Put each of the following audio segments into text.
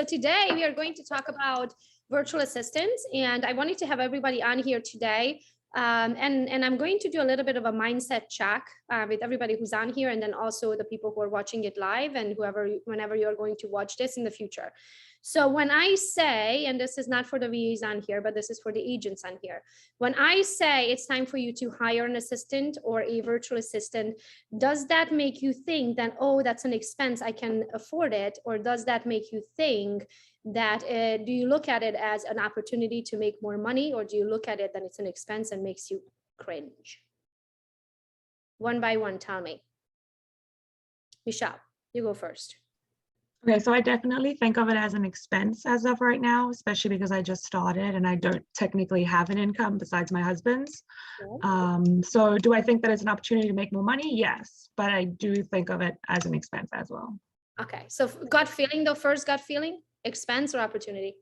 So today we are going to talk about virtual assistants, and I wanted to have everybody on here today. And I'm going to do a little bit of a mindset check with everybody who's on here, and then also the people who are watching it live and whenever you're going to watch this in the future. So when I say, and this is not for the VAs on here, but this is for the agents on here. When I say it's time for you to hire an assistant or a virtual assistant, does that make you think that, oh, that's an expense, I can afford it? Or does that make you think that, do you look at it as an opportunity to make more money, or do you look at it that it's an expense and makes you cringe? One by one, tell me. Michelle, you go first. Okay, so I definitely think of it as an expense as of right now, especially because I just started and I don't technically have an income besides my husband's. So do I think that it's an opportunity to make more money? Yes, but I do think of it as an expense as well. Okay, so gut feeling though, first gut feeling, expense or opportunity?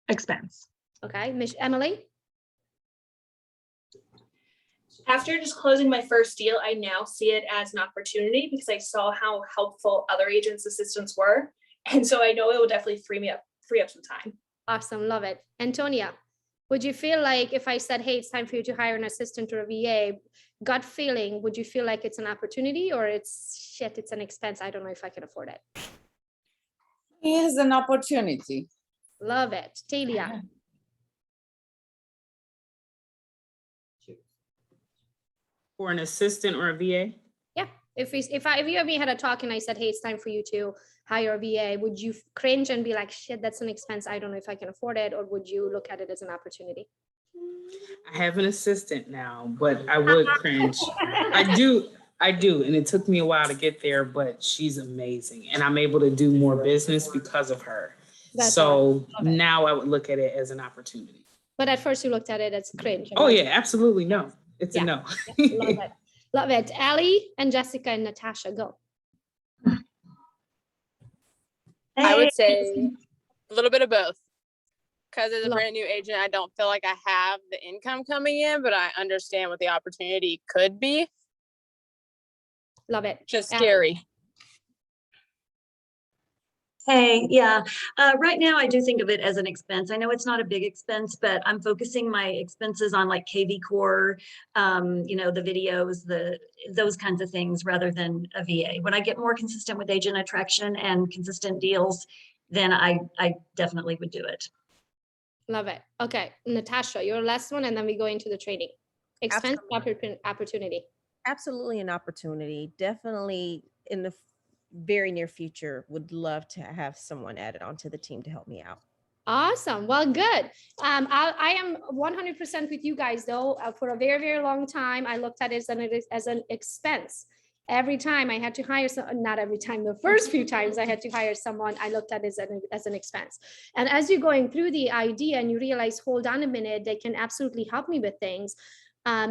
Expense. Okay, Emily? After just closing my first deal, I now see it as an opportunity because I saw how helpful other agents' assistants were. And so I know it will definitely free up some time. Awesome, love it. Antonia, would you feel like if I said, hey, it's time for you to hire an assistant or a VA, gut feeling, would you feel like it's an opportunity or it's shit, it's an expense? I don't know if I can afford it. It is an opportunity. Love it. Talia. For an assistant or a VA? Yeah, if you and me had a talk and I said, hey, it's time for you to hire a VA, would you cringe and be like, shit, that's an expense, I don't know if I can afford it? Or would you look at it as an opportunity? I have an assistant now, but I would cringe. I do, and it took me a while to get there, but she's amazing, and I'm able to do more business because of her. So now I would look at it as an opportunity. But at first you looked at it as cringe. Oh yeah, absolutely no. It's a no. Yeah, love it. Love it. Ali and Jessica and Natasha, go. I would say a little bit of both. Because as a brand new agent, I don't feel like I have the income coming in, but I understand what the opportunity could be. Love it. Just scary. Hey, yeah. Right now, I do think of it as an expense. I know it's not a big expense, but I'm focusing my expenses on like KV Core, the videos, those kinds of things rather than a VA. When I get more consistent with agent attraction and consistent deals, then I definitely would do it. Love it. Okay, Natasha, your last one, and then we go into the training. Expense, opportunity. Absolutely an opportunity. Definitely in the very near future would love to have someone added onto the team to help me out. Awesome. Well, good. I am 100% with you guys though. For a very, very long time, I looked at it as an expense. Every time I had to hire someone, not every time, the first few times I had to hire someone, I looked at it as an expense. And as you're going through the idea and you realize, hold on a minute, they can absolutely help me with things.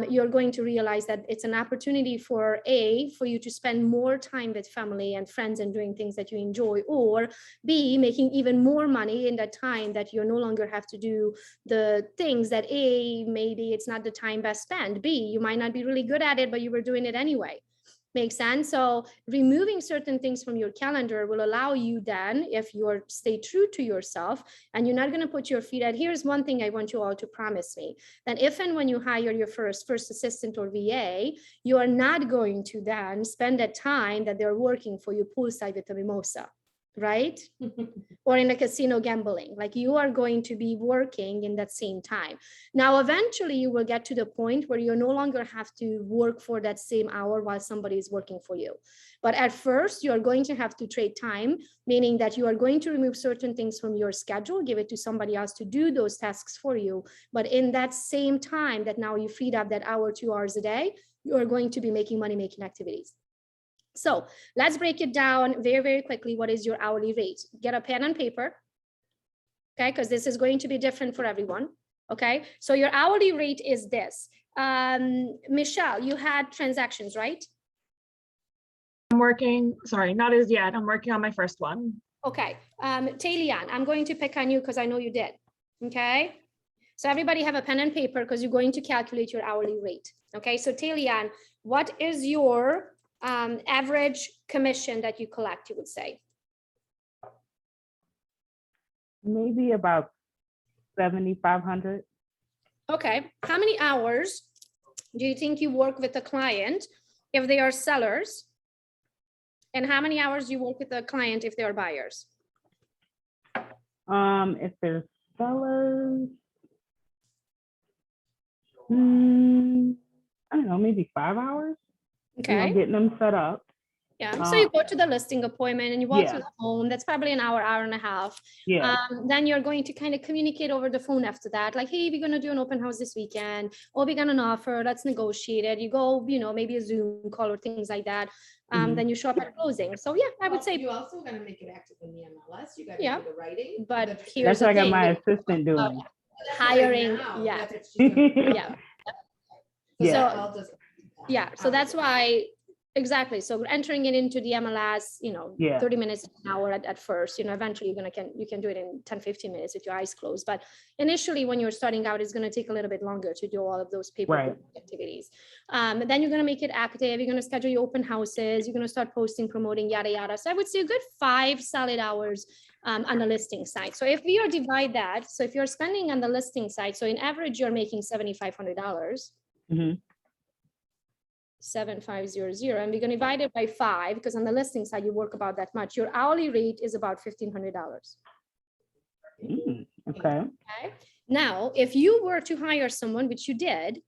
You're going to realize that it's an opportunity for you to spend more time with family and friends and doing things that you enjoy, or B, making even more money in that time that you no longer have to do the things that maybe it's not the time best spent. B, you might not be really good at it, but you were doing it anyway. Makes sense. So removing certain things from your calendar will allow you then, if you stay true to yourself and you're not going to put your feet at, here's one thing I want you all to promise me, that if and when you hire your first assistant or VA, you are not going to then spend that time that they're working for you poolside with a mimosa, right? Or in a casino gambling. Like, you are going to be working in that same time. Now, eventually you will get to the point where you no longer have to work for that same hour while somebody is working for you. But at first you are going to have to trade time, meaning that you are going to remove certain things from your schedule, give it to somebody else to do those tasks for you. But in that same time that now you freed up that hour, 2 hours a day, you are going to be making money making activities. So let's break it down very, very quickly. What is your hourly rate? Get a pen and paper, okay? Because this is going to be different for everyone, okay? So your hourly rate is this. Michelle, you had transactions, right? I'm working, sorry, not as yet. I'm working on my first one. Okay, Talian, I'm going to pick on you because I know you did, okay? So everybody have a pen and paper because you're going to calculate your hourly rate, okay? So Talian, what is your average commission that you collect, you would say? maybe about 7,500. Okay, how many hours do you think you work with the client if they are sellers? And how many hours do you work with the client if they are buyers? If there's sellers, I don't know, maybe 5 hours. Okay. Getting them set up. Yeah, so you go to the listing appointment and you walk through Yeah. the home. That's probably an hour, hour and a half. Yeah. Then you're going to kind of communicate over the phone after that. Like, hey, we're going to do an open house this weekend. Or we got an offer. Let's negotiate it. You go, maybe a Zoom call or things like that. Then you show up at closing. So yeah, I would say. You also got to make it active in the MLS. You got to Yeah. do the writing. But here's That's the what I got thing. my assistant doing. Hiring. Yeah. Yeah. Yeah. So, yeah. So that's why. Exactly. So entering it into the MLS, 30 minutes, an hour at first, eventually you can do it in 10, 15 minutes with your eyes closed. But initially when you're starting out, it's going to take a little bit longer to do all of those paperwork activities. And then you're going to make it active. You're going to schedule your open houses. You're going to start posting, promoting, yada, yada. So I would say a good 5 solid hours on the listing side. So if we divide that, so if you're spending on the listing side, so in average, you're making $7,500. 7,500, and we're going to divide it by 5 because on the listing side you work about that much. Your hourly rate is about $1,500. Okay. Now, if you were to hire someone, which you did,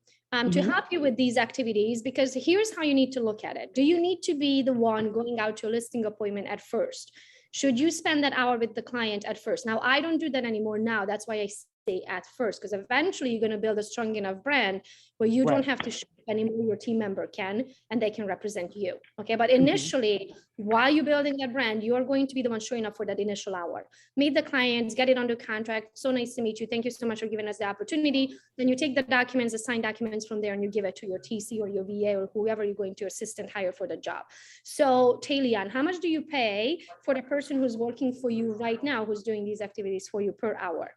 to help you with these activities, because here's how you need to look at it. Do you need to be the one going out to a listing appointment at first? Should you spend that hour with the client at first? Now, I don't do that anymore now. That's why I say at first, because eventually you're going to build a strong enough brand where you don't have to show up anymore. Your team member can, and they can represent you. Okay. But initially, while you're building that brand, you are going to be the one showing up for that initial hour. Meet the clients, get it under contract. So nice to meet you. Thank you so much for giving us the opportunity. Then you take the documents, the signed documents from there, and you give it to your TC or your VA or whoever you're going to assistant hire for the job. So Tailian, how much do you pay for the person who's working for you right now, who's doing these activities for you per hour?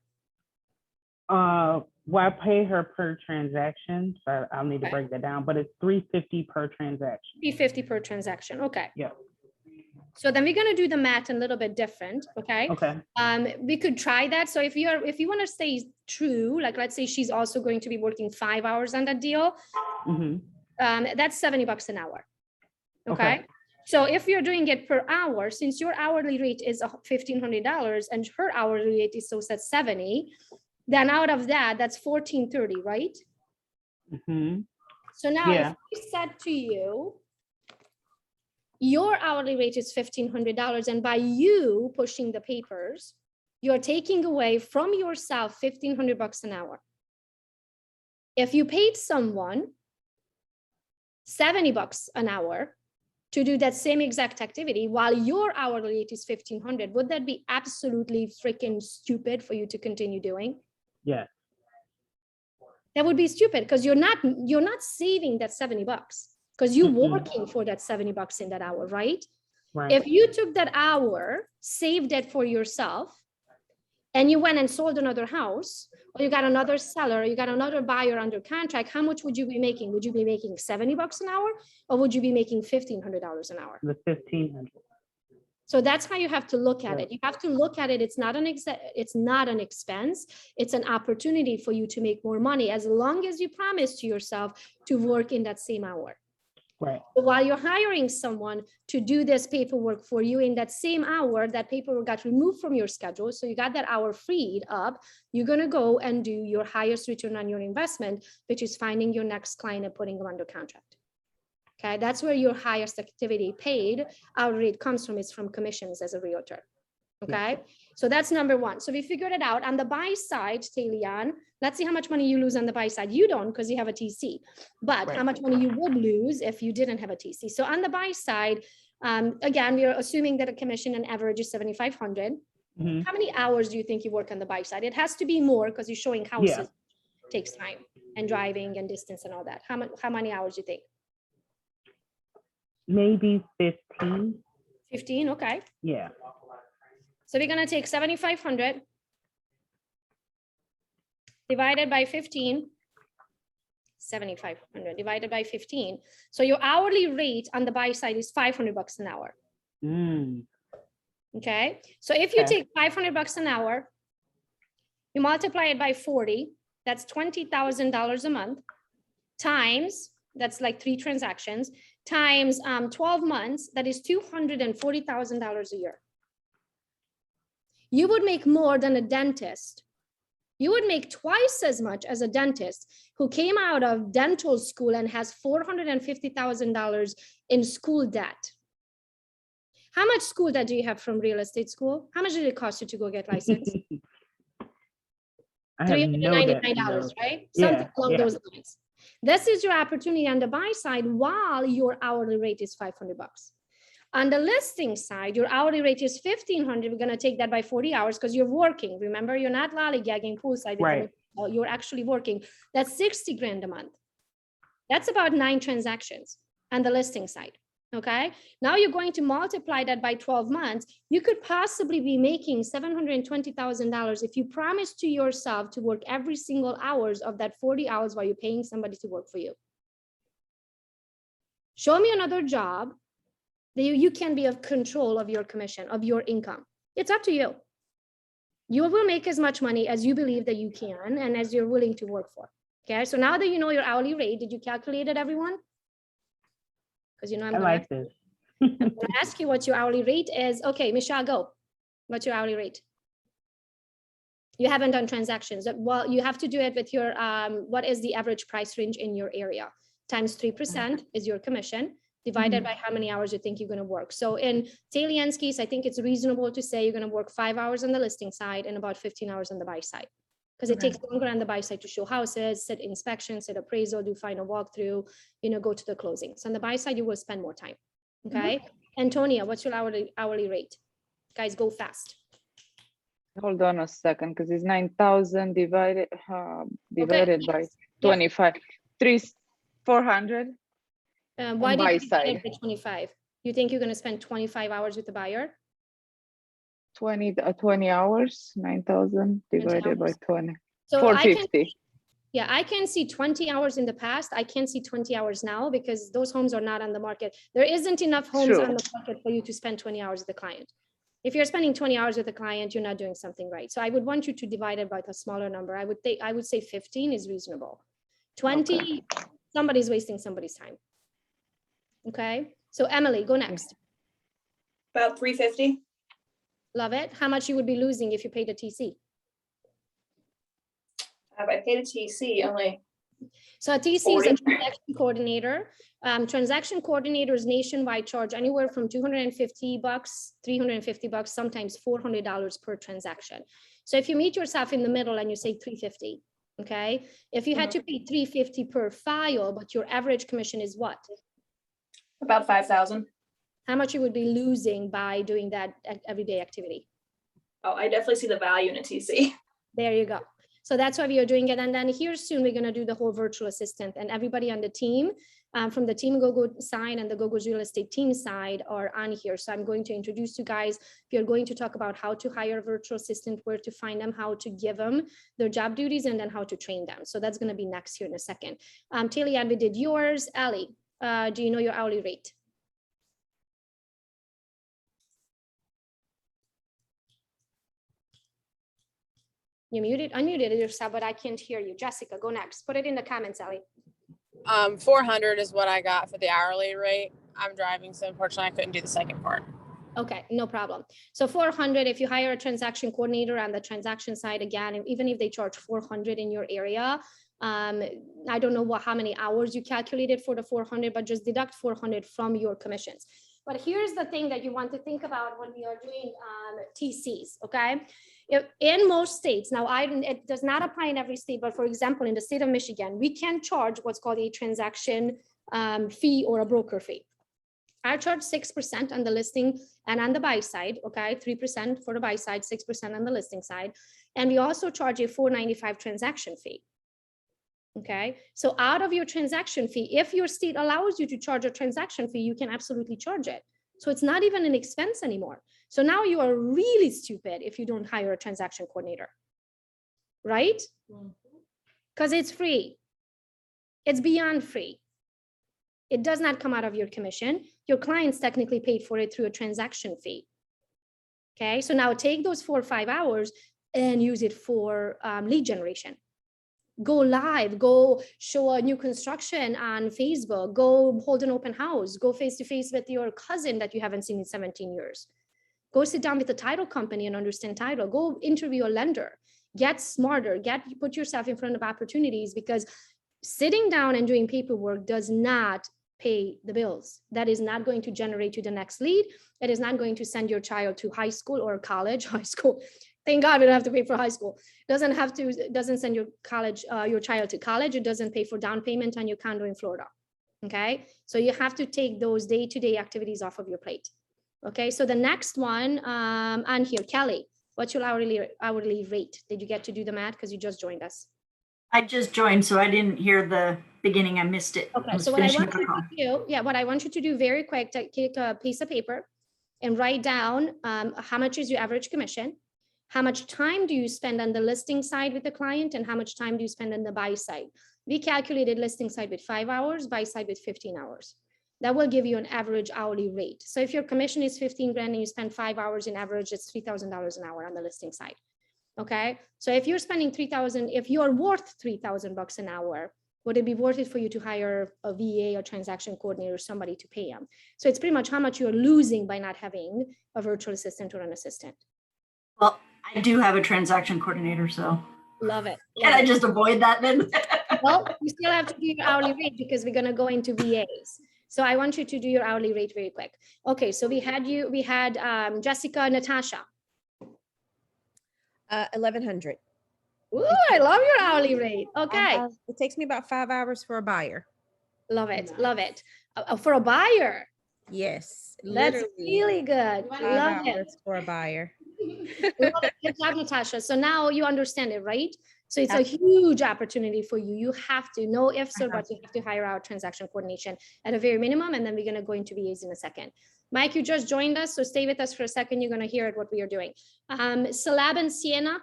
Well, I pay her per transaction, so I'll need to break that down, but it's $350 per transaction. $350 per transaction. Okay. Yeah. So then we're going to do the math a little bit different. Okay. Okay. We could try that. So if you want to stay true, like let's say she's also going to be working 5 hours on that deal, that's $70 an hour. Okay. So if you're doing it per hour, since your hourly rate is $1,500 and her hourly rate is so set 70, then out of that, that's $1,430, right? So now if we said to you, your hourly rate is $1,500, and by you pushing the papers, you're taking away from yourself $1,500 an hour. If you paid someone $70 an hour to do that same exact activity while your hourly rate is $1,500, would that be absolutely freaking stupid for you to continue doing? Yeah. That would be stupid because you're not saving that $70 because you're working for that $70 in that hour, right? Right. If you took that hour, saved it for yourself, and you went and sold another house, or you got another seller, you got another buyer under contract, how much would you be making? Would you be making $70 an hour, or would you be making $1,500 an hour? The $1,500. So that's how you have to look at it. You have to look at it. It's not an expense. It's an opportunity for you to make more money as long as you promise to yourself to work in that same hour. Right. But while you're hiring someone to do this paperwork for you in that same hour, that paperwork got removed from your schedule. So you got that hour freed up. You're going to go and do your highest return on your investment, which is finding your next client and putting them under contract. Okay, that's where your highest activity paid hourly rate comes from, is from commissions as a realtor. Okay, so that's number one. So we figured it out. On the buy side, Tailian, let's see how much money you lose on the buy side. You don't, because you have a TC, but how much money you would lose if you didn't have a TC. So on the buy side, again, we are assuming that a commission on average is $7,500. How many hours do you think you work on the buy side? It has to be more because you're showing houses. Takes time and driving and distance and all that. How many hours do you think? Maybe 15. 15, okay. Yeah. So we're going to take 7,500 divided by 15, 7,500 divided by 15. So your hourly rate on the buy side is $500 an hour. Okay. So if you take $500 an hour You multiply it by 40, that's $20,000 a month, times, that's like 3 transactions, times 12 months, that is $240,000 a year. You would make more than a dentist. You would make twice as much as a dentist who came out of dental school and has $450,000 in school debt. How much school debt do you have from real estate school? How much did it cost you to go get licensed? I have no debt, $399, no. right? Yeah, Something along yeah. those lines. This is your opportunity on the buy side while your hourly rate is $500. On the listing side, your hourly rate is $1,500. We're going to take that by 40 hours because you're working. Remember, you're not lollygagging poolside. Right. You're actually working. That's 60 grand a month. That's about 9 transactions on the listing side. Okay. Now you're going to multiply that by 12 months. You could possibly be making $720,000 if you promise to yourself to work every single hours of that 40 hours while you're paying somebody to work for you. Show me another job that you can be of control of your commission, of your income. It's up to you. You will make as much money as you believe that you can and as you're willing to work for. Okay. So now that you know your hourly rate, did you calculate it, everyone? Because you know I like this. I'm going to ask you what your hourly rate is. Okay, Michelle, go. What's your hourly rate? You haven't done transactions. Well, you have to do it with your, what is the average price range in your area? Times 3% is your commission, divided by how many hours you think you're going to work. So in Talian's case, I think it's reasonable to say you're going to work 5 hours on the listing side and about 15 hours on the buy side. Because it takes longer on the buy side to show houses, set inspections, set appraisal, do final walkthrough, go to the closing. So on the buy side, you will spend more time. Okay. Antonia, what's your hourly rate? Guys, go fast. Hold on a second, because it's 9,000 divided by 25. 400. Why did buy you divide it side. by 25? You think you're going to spend 25 hours with the buyer? 20 hours, 9,000 divided by 20. So 450. I can see 20 hours in the past. I can't see 20 hours now because those homes are not on the market. There isn't enough homes on the market for you to spend 20 hours with the client. If you're spending 20 hours with a client, you're not doing something right. So I would want you to divide it by a smaller number. I would say 15 is reasonable. 20, somebody's wasting somebody's time. Okay. So Emily, go next. About 350. Love it. How much you would be losing if you paid a TC? Have I paid a TC only? So a TC is a transaction coordinator. Transaction coordinators nationwide charge anywhere from $250, $350, sometimes $400 per transaction. So if you meet yourself in the middle and you say 350, okay? If you had to pay 350 per file, but your average commission is what? About 5,000. How much you would be losing by doing that everyday activity? Oh, I definitely see the value in a TC. There you go. So that's why we are doing it. And then here soon, we're going to do the whole virtual assistant, and everybody on the team from the Team Gogo side and the Gogo's real estate team side are on here. So I'm going to introduce you guys. We are going to talk about how to hire a virtual assistant, where to find them, how to give them their job duties, and then how to train them. So that's going to be next here in a second. Talia, we did yours. Ali, do you know your hourly rate? You unmuted yourself, but I can't hear you. Jessica, go next. Put it in the comments, Ellie. 400 is what I got for the hourly rate. I'm driving, so unfortunately I couldn't do the second part. Okay, no problem. So 400, if you hire a transaction coordinator on the transaction side, again, even if they charge 400 in your area, I don't know how many hours you calculated for the 400, but just deduct 400 from your commissions. But here's the thing that you want to think about when we are doing TCs, okay? In most states, now it does not apply in every state, but for example, in the state of Michigan, we can charge what's called a transaction fee or a broker fee. I charge 6% on the listing and on the buy side, okay? 3% for the buy side, 6% on the listing side. And we also charge a $4.95 transaction fee. Okay, so out of your transaction fee, if your state allows you to charge a transaction fee, you can absolutely charge it. So it's not even an expense anymore. So now you are really stupid if you don't hire a transaction coordinator, right? Because it's free. It's beyond free. It does not come out of your commission. Your clients technically paid for it through a transaction fee. Okay, so now take those 4 or 5 hours, and use it for lead generation. Go live, go show a new construction on Facebook, go hold an open house, go face to face with your cousin that you haven't seen in 17 years. Go sit down with the title company and understand title. Go interview a lender. Get smarter, put yourself in front of opportunities, because sitting down and doing paperwork does not pay the bills. That is not going to generate you the next lead. It is not going to send your child to high school or college, high school. Thank God we don't have to pay for high school. Doesn't send your child to college. It doesn't pay for down payment on your condo in Florida. Okay. So you have to take those day-to-day activities off of your plate. Okay. So the next one on here, Kelly, what's your hourly rate? Did you get to do the math? Because you just joined us. I just joined, so I didn't hear the beginning. I missed it. Okay, so what I want you to do very quick, take a piece of paper and write down how much is your average commission, how much time do you spend on the listing side with the client, and how much time do you spend on the buy side. We calculated listing side with 5 hours, buy side with 15 hours. That will give you an average hourly rate. So if your commission is 15 grand and you spend 5 hours in average, it's $3,000 an hour on the listing side. Okay, so if you're spending 3,000, if you're worth $3,000 an hour, would it be worth it for you to hire a VA or transaction coordinator, somebody to pay them? So it's pretty much how much you're losing by not having a virtual assistant or an assistant. Well, I do have a transaction coordinator, so. Love it. Can I just avoid that then? Well, you still have to do your hourly rate because we're going to go into VAs. So I want you to do your hourly rate very quick. Okay, so we had Jessica, Natasha. 1,100. Ooh, I love your hourly rate. Okay. It takes me about 5 hours for a buyer. Love it. Love it. For a buyer. Yes. That's really good. 5 Love hours it. for a buyer. Good job, Natasha. So now you understand it, right? So it's a huge opportunity for you. You have to know ifs or buts. You have to hire out transaction coordination at a very minimum, and then we're going to go into VAs in a second. Mike, you just joined us, so stay with us for a second. You're going to hear what we are doing. Salab and Sienna,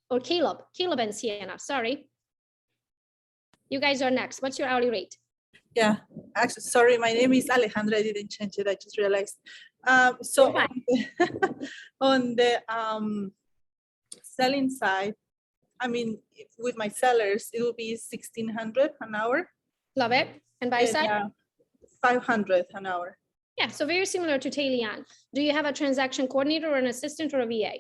or Caleb and Sienna, sorry. You guys are next. What's your hourly rate? Yeah, actually, sorry, my name is Alejandra. I didn't change it. I just realized. So on the selling side, I mean, with my sellers, it will be 1,600 an hour. Love it. And buy side? 500 an hour. Yeah, so very similar to Tailian. Do you have a transaction coordinator or an assistant or a VA?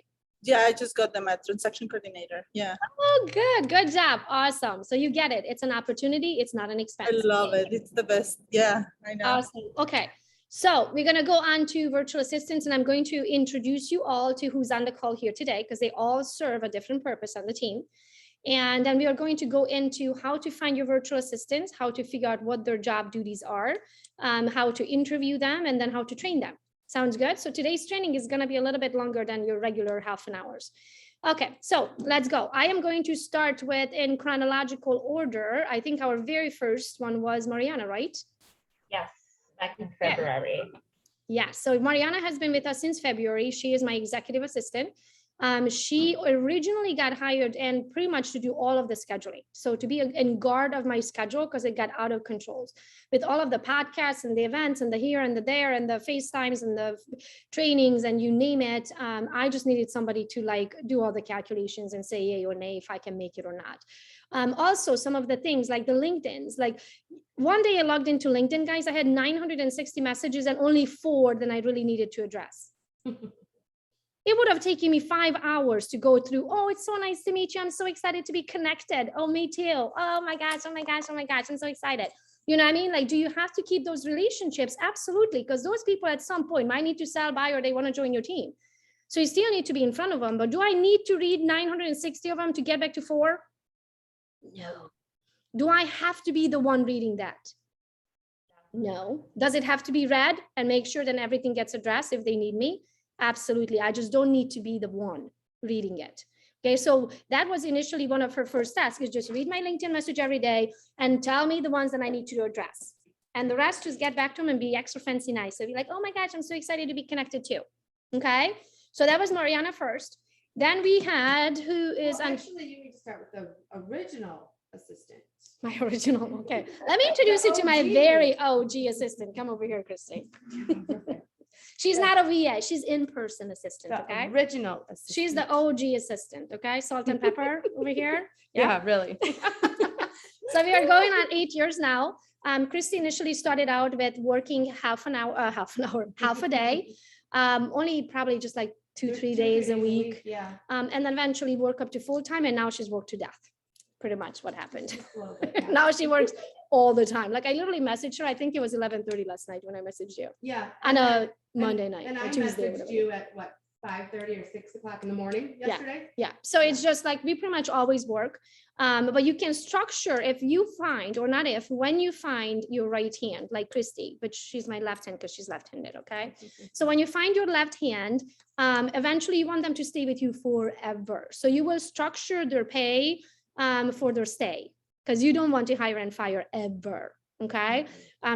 Yeah, I just got them at transaction coordinator. Yeah. Oh, good. Good job. Awesome. So you get it. It's an opportunity. It's not an expense. I love it. It's the best. Yeah, I know. Awesome. Okay. So we're going to go on to virtual assistants, and I'm going to introduce you all to who's on the call here today, because they all serve a different purpose on the team. And then we are going to go into how to find your virtual assistants, how to figure out what their job duties are, how to interview them, and then how to train them. Sounds good? So today's training is going to be a little bit longer than your regular half an hours. Okay, so let's go. I am going to start with in chronological order. I think our very first one was Mariana, right? Yes, back in February. Yeah, so Mariana has been with us since February. She is my executive assistant. She originally got hired and pretty much to do all of the scheduling. So to be in guard of my schedule, because it got out of control with all of the podcasts and the events and the here and the there and the FaceTimes and the trainings and you name it. I just needed somebody to like do all the calculations and say yay or nay if I can make it or not. Also, some of the things like the LinkedIn's, like one day I logged into LinkedIn, guys, I had 960 messages and only 4 that I really needed to address. It would have taken me 5 hours to go through. Oh, it's so nice to meet you. I'm so excited to be connected. Oh, me too. Oh my gosh, oh my gosh, oh my gosh. I'm so excited. You know what I mean? Like, do you have to keep those relationships? Absolutely. Because those people at some point might need to sell, buy, or they want to join your team. So you still need to be in front of them. But do I need to read 960 of them to get back to 4? No. Do I have to be the one reading that? No. Does it have to be read and make sure that everything gets addressed if they need me? Absolutely. I just don't need to be the one reading it. Okay, so that was initially one of her first tasks, is just read my LinkedIn message every day and tell me the ones that I need to address. And the rest, just get back to them and be extra fancy nice. So be like, oh my gosh, I'm so excited to be connected too. Okay, so that was Mariana first. Then we had, who is actually, you need to start with the original assistant. My original, okay. Let me introduce you to my very OG assistant. Come over here, Christine. She's not a VA. She's in-person assistant. The Okay. original assistant. She's the OG assistant. Okay. Salt and pepper over here. Yeah, really. So we are going on 8 years now. Christy initially started out with working half a day, only probably just like two, 3 days a week. Yeah. And then eventually work up to full time. And now she's worked to death. Pretty much what happened. Now she works all the time. Like I literally messaged her. I think it was 11:30 last night when I messaged you. Yeah. On a Monday night And or I Tuesday. messaged you at what, 5:30 or 6 o'clock in the morning yesterday? Yeah. So it's just like we pretty much always work. But you can structure if you find, or not if, when you find your right hand, like Christy, but she's my left hand because she's left-handed. Okay. So when you find your left hand, eventually you want them to stay with you forever. So you will structure their pay for their stay, because you don't want to hire and fire ever. Okay.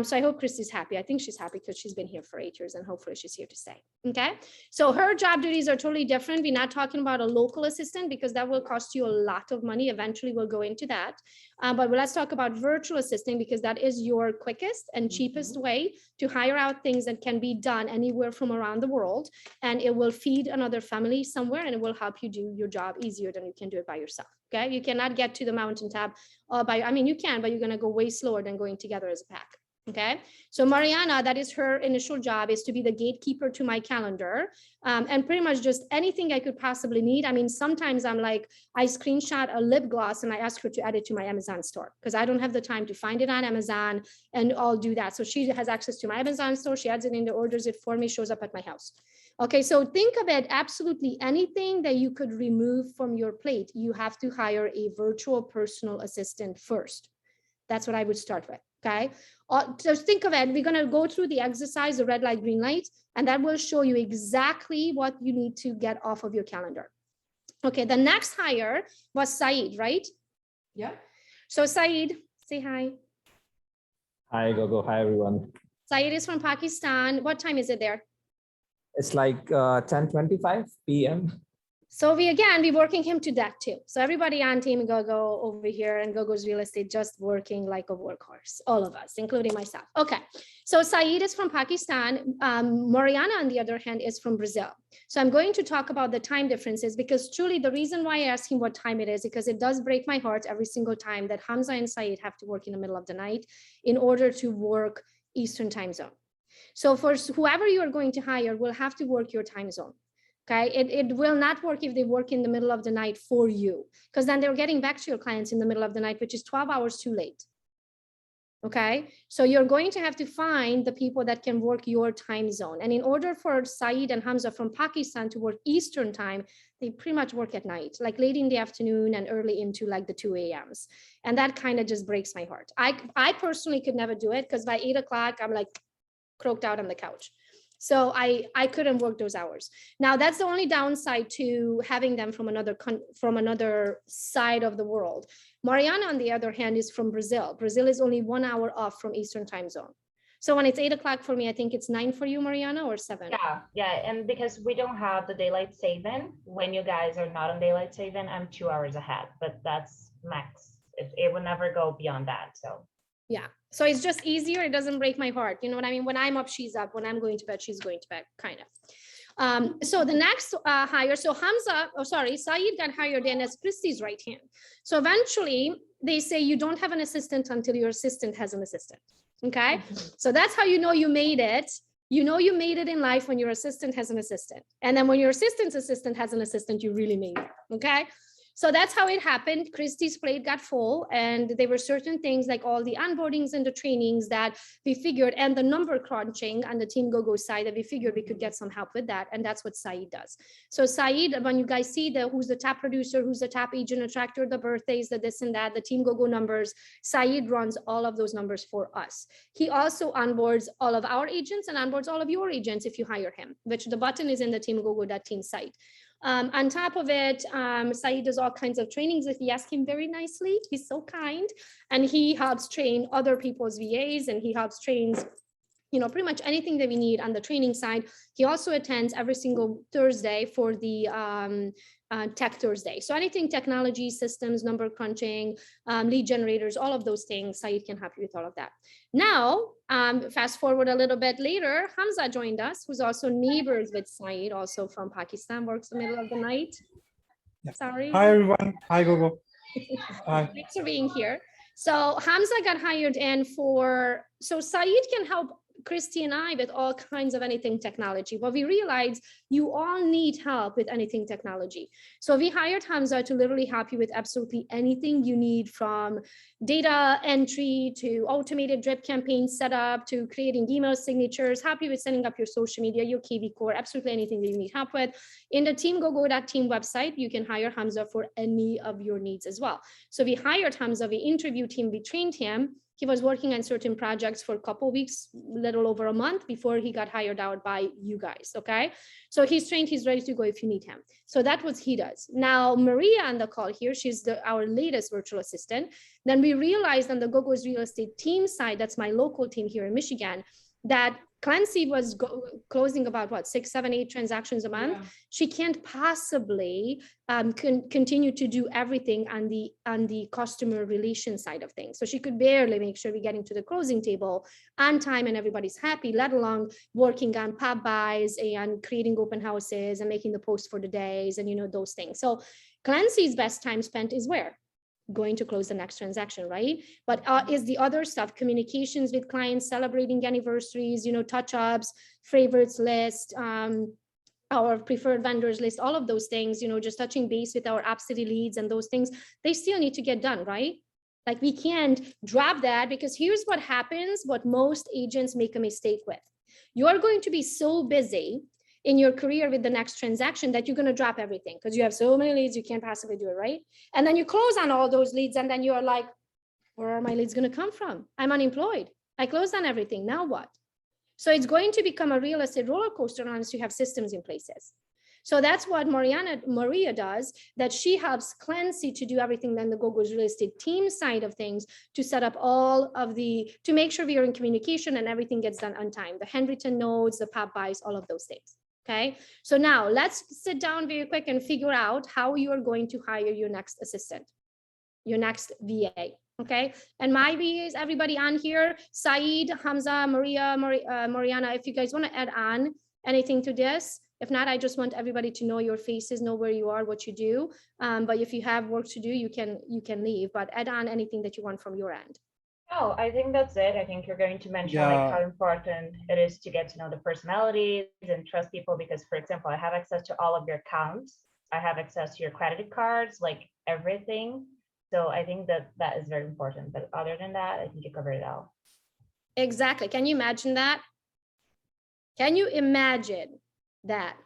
So I hope Christy's happy. I think she's happy because she's been here for 8 years and hopefully she's here to stay. Okay. So her job duties are totally different. We're not talking about a local assistant because that will cost you a lot of money. Eventually we'll go into that. But let's talk about virtual assisting because that is your quickest and cheapest way to hire out things that can be done anywhere from around the world. And it will feed another family somewhere and it will help you do your job easier than you can do it by yourself. Okay. You cannot get to the mountaintop I mean, you can, but you're going to go way slower than going together as a pack. Okay. So Mariana, that is her initial job, is to be the gatekeeper to my calendar. And pretty much just anything I could possibly need. I mean, sometimes I'm like, I screenshot a lip gloss and I ask her to add it to my Amazon store because I don't have the time to find it on Amazon and I'll do that. So she has access to my Amazon store. She adds it in, orders it for me, shows up at my house. Okay, so think of it, absolutely anything that you could remove from your plate, you have to hire a virtual personal assistant first. That's what I would start with, okay? Just think of it, we're gonna go through the exercise, the red light, green light, and that will show you exactly what you need to get off of your calendar. Okay, the next hire was Saeed, right? Yeah. So Saeed, say hi. Hi, Gogo. Hi, everyone. Saeed is from Pakistan. What time is it there? It's like 10:25 p.m. So we're working him to death too. So everybody on Team Gogo over here and Gogo's Real Estate just working like a workhorse, all of us, including myself. Okay, so Saeed is from Pakistan. Mariana, on the other hand, is from Brazil. So I'm going to talk about the time differences because truly the reason why I asked him what time it is, because it does break my heart every single time that Hamza and Saeed have to work in the middle of the night in order to work Eastern time zone. So for whoever you are going to hire will have to work your time zone. Okay, it will not work if they work in the middle of the night for you, because then they're getting back to your clients in the middle of the night, which is 12 hours too late. Okay, so you're going to have to find the people that can work your time zone. And in order for Saeed and Hamza from Pakistan to work Eastern time, they pretty much work at night, like late in the afternoon and early into like the 2 a.m.s. And that kind of just breaks my heart. I personally could never do it because by 8 o'clock, I'm like croaked out on the couch. So I couldn't work those hours. Now that's the only downside to having them from another side of the world. Mariana, on the other hand, is from Brazil. Brazil is only 1 hour off from Eastern time zone. So when it's 8 o'clock for me, I think it's 9 for you, Mariana, or 7? Yeah. And because we don't have the daylight saving, when you guys are not on daylight saving, I'm 2 hours ahead, but that's max. It will never go beyond that, so. Yeah, so it's just easier. It doesn't break my heart. You know what I mean? When I'm up, she's up. When I'm going to bed, she's going to bed, kind of. So the next hire, so Saeed got hired in as Christy's right hand. So eventually they say you don't have an assistant until your assistant has an assistant. Okay, so that's how you know you made it. You know you made it in life when your assistant has an assistant. And then when your assistant's assistant has an assistant, you really made it. Okay. So that's how it happened. Christy's plate got full and there were certain things like all the onboardings and the trainings that we figured, and the number crunching on the Team Gogo side that we figured we could get some help with that. And that's what Saeed does. So Saeed, when you guys see who's the top producer, who's the top agent attractor, the birthdays, the this and that, the Team Gogo numbers, Saeed runs all of those numbers for us. He also onboards all of our agents and onboards all of your agents if you hire him, which the button is in the teamgogo.team site. On top of it, Saeed does all kinds of trainings. If you ask him very nicely, he's so kind, and he helps train other people's VAs, and he helps trains pretty much anything that we need on the training side. He also attends every single Thursday for the Tech Thursday. So anything technology, systems, number crunching, lead generators, all of those things, Saeed can help you with all of that. Now, fast forward a little bit later, Hamza joined us, who's also neighbors with Saeed, also from Pakistan, works the middle of the night. Sorry. Hi, everyone. Hi, Gogo. Hi. Thanks for being here. So Hamza got hired in so Saeed can help Christy and I with all kinds of anything technology, but we realized you all need help with anything technology. So we hired Hamza to literally help you with absolutely anything you need, from data entry to automated drip campaign setup to creating email signatures, help you with setting up your social media, your KV core, absolutely anything that you need help with. In the teamgogo.team website, you can hire Hamza for any of your needs as well. So we hired Hamza, we interviewed him, we trained him. He was working on certain projects for a couple of weeks, little over a month before he got hired out by you guys, okay? So he's trained, he's ready to go if you need him. So that's what he does. Now, Maria on the call here, she's our latest virtual assistant. Then we realized on the Gogo's real estate team side, that's my local team here in Michigan, that Clancy was closing about what, 6, 7, 8 transactions a month. Yeah. She can't possibly continue to do everything on the customer relation side of things. So she could barely make sure we're getting to the closing table on time and everybody's happy, let alone working on pop buys and creating open houses and making the posts for the days and those things. So Clancy's best time spent is where? Going to close the next transaction, right? But is the other stuff, communications with clients, celebrating anniversaries, touch-ups, favorites list, our preferred vendors list, all of those things, just touching base with our app city leads and those things, they still need to get done, right? Like we can't drop that, because here's what happens, what most agents make a mistake with. You're going to be so busy in your career with the next transaction that you're going to drop everything because you have so many leads, you can't possibly do it, right? And then you close on all those leads and then you're like, where are my leads going to come from? I'm unemployed. I closed on everything. Now what? So it's going to become a real estate roller coaster unless you have systems in places. So that's what Maria does, that she helps Clancy to do everything then the Gogo's real estate team side of things, to set up all of to make sure we are in communication and everything gets done on time. The handwritten notes, the pop buys, all of those things. Okay, so now let's sit down very quick and figure out how you are going to hire your next assistant, your next VA. Okay, and my VAs, everybody on here, Saeed, Hamza, Maria, Mariana, if you guys want to add on anything to this. If not, I just want everybody to know your faces, know where you are, what you do. But if you have work to do, you can leave, but add on anything that you want from your end. Oh, I think that's it. I think you're going to mention like how important it is to get to know the personalities and trust people, because for example, I have access to all of your accounts. I have access to your credit cards, like everything. So I think that is very important. But other than that, I think you covered it all. Exactly. Can you imagine that? Can you imagine that?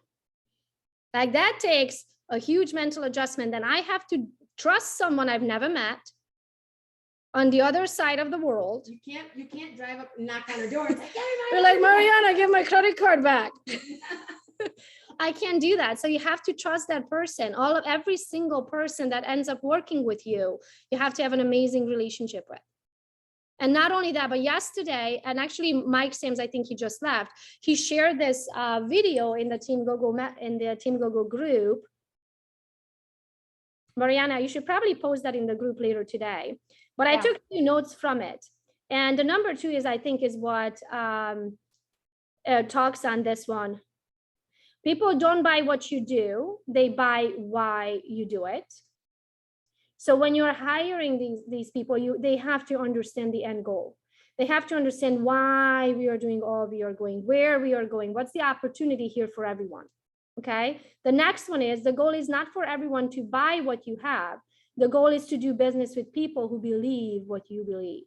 Like that takes a huge mental adjustment. Then I have to trust someone I've never met on the other side of the world. You can't drive up and knock on her door and say, you're like, Mariana, give my credit card back. I can't do that. So you have to trust that person. Every single person that ends up working with you, you have to have an amazing relationship with. And not only that, but yesterday, and actually Mike Sims, I think he just left, he shared this video in the Team Gogo group. Mariana, you should probably post that in the group later today. But I took 2 notes from it. And the number 2 is, I think, is what talks on this one. People don't buy what you do, they buy why you do it. So when you're hiring these people, they have to understand the end goal. They have to understand why we are doing all we are going, where we are going, what's the opportunity here for everyone. Okay. The next one is, the goal is not for everyone to buy what you have. The goal is to do business with people who believe what you believe.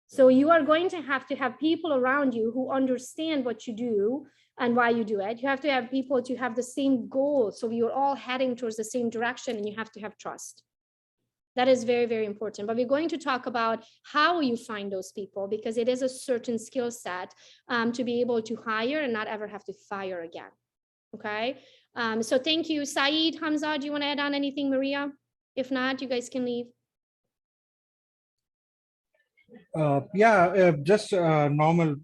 So you are going to have people around you who understand what you do and why you do it. You have to have people to have the same goal. So you're all heading towards the same direction, and you have to have trust. That is very, very important. But we're going to talk about how you find those people, because it is a certain skill set to be able to hire and not ever have to fire again. Okay. So thank you. Saeed, Hamza, do you want to add on anything, Maria? If not, you guys can leave. Just a normal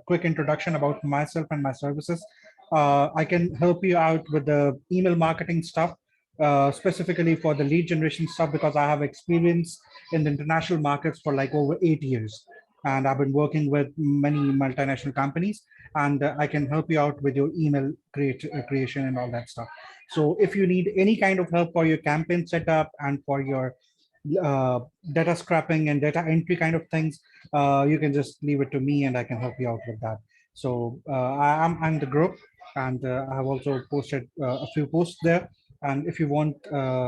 quick introduction about myself and my services. I can help you out with the email marketing stuff, specifically for the lead generation stuff, because I have experience in the international markets for like over 8 years. And I've been working with many multinational companies, and I can help you out with your email creation and all that stuff. So if you need any kind of help for your campaign setup and for your data scrapping and data entry kind of things, you can just leave it to me and I can help you out with that. So I'm the group, and I have also posted a few posts there. And if you want